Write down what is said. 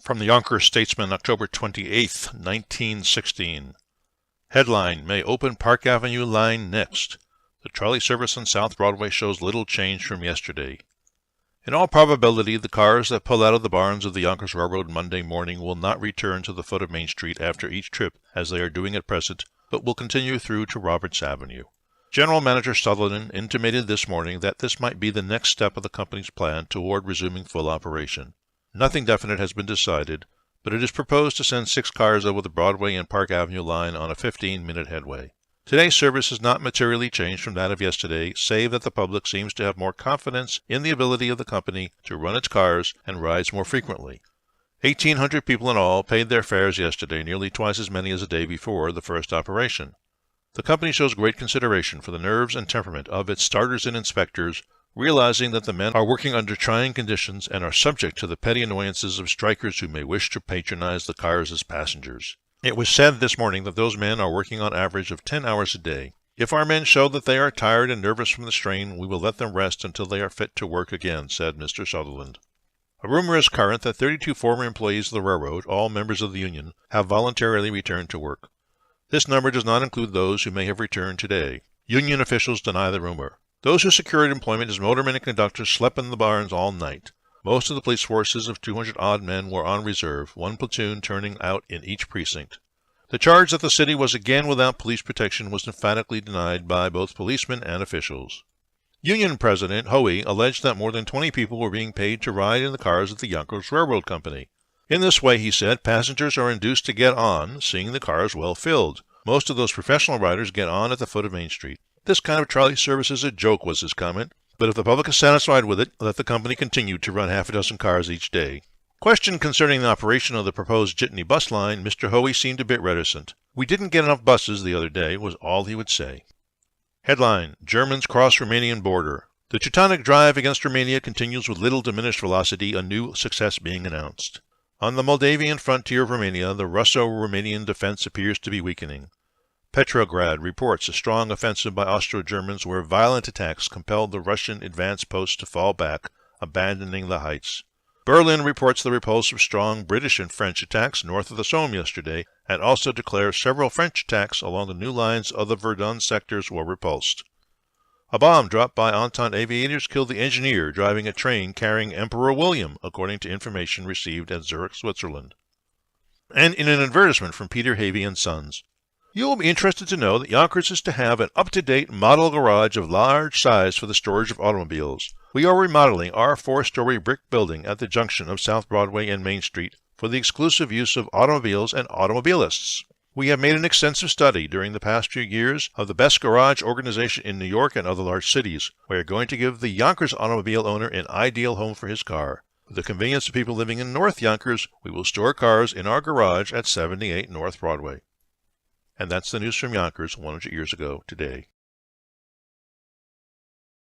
From the Yonkers Statesman, October 28, 1916. Headline, May open Park Avenue line next. The trolley service on South Broadway shows little change from yesterday. In all probability, the cars that pull out of the barns of the Yonkers Railroad Monday morning will not return to the foot of Main Street after each trip, as they are doing at present, but will continue through to Roberts Avenue. General Manager Sutherland intimated this morning that this might be the next step of the company's plan toward resuming full operation. Nothing definite has been decided, but it is proposed to send 6 cars over the Broadway and Park Avenue line on a 15-minute headway. Today's service has not materially changed from that of yesterday, save that the public seems to have more confidence in the ability of the company to run its cars and rides more frequently. 1,800 people in all paid their fares yesterday, nearly twice as many as the day before the first operation. The company shows great consideration for the nerves and temperament of its starters and inspectors, realizing that the men are working under trying conditions and are subject to the petty annoyances of strikers who may wish to patronize the cars as passengers. It was said this morning that those men are working on average of 10 hours a day. If our men show that they are tired and nervous from the strain, we will let them rest until they are fit to work again, said Mr. Sutherland. A rumor is current that 32 former employees of the railroad, all members of the union, have voluntarily returned to work. This number does not include those who may have returned today. Union officials deny the rumor. Those who secured employment as motormen and conductors slept in the barns all night. Most of the police forces of 200-odd men were on reserve, 1 platoon turning out in each precinct. The charge that the city was again without police protection was emphatically denied by both policemen and officials. Union President Hoey alleged that more than 20 people were being paid to ride in the cars of the Yonkers Railroad Company. In this way, he said, passengers are induced to get on, seeing the cars well filled. Most of those professional riders get on at the foot of Main Street. This kind of trolley service is a joke, was his comment. But if the public is satisfied with it, let the company continue to run half a dozen cars each day. Questioned concerning the operation of the proposed Jitney bus line, Mr. Hoey seemed a bit reticent. We didn't get enough buses the other day, was all he would say. Headline, Germans cross Romanian border. The Teutonic drive against Romania continues with little diminished velocity, a new success being announced. On the Moldavian frontier of Romania, the Russo-Romanian defense appears to be weakening. Petrograd reports a strong offensive by Austro-Germans where violent attacks compelled the Russian advance posts to fall back, abandoning the heights. Berlin reports the repulse of strong British and French attacks north of the Somme yesterday, and also declares several French attacks along the new lines of the Verdun sectors were repulsed. A bomb dropped by Entente aviators killed the engineer driving a train carrying Emperor William, according to information received at Zurich, Switzerland. And in an advertisement from Peter Havey and Sons. You will be interested to know that Yonkers is to have an up-to-date model garage of large size for the storage of automobiles. We are remodeling our 4-story brick building at the junction of South Broadway and Main Street for the exclusive use of automobiles and automobilists. We have made an extensive study during the past few years of the best garage organization in New York and other large cities. We are going to give the Yonkers automobile owner an ideal home for his car. For the convenience of people living in North Yonkers, we will store cars in our garage at 78 North Broadway. And that's the news from Yonkers 100 years ago today.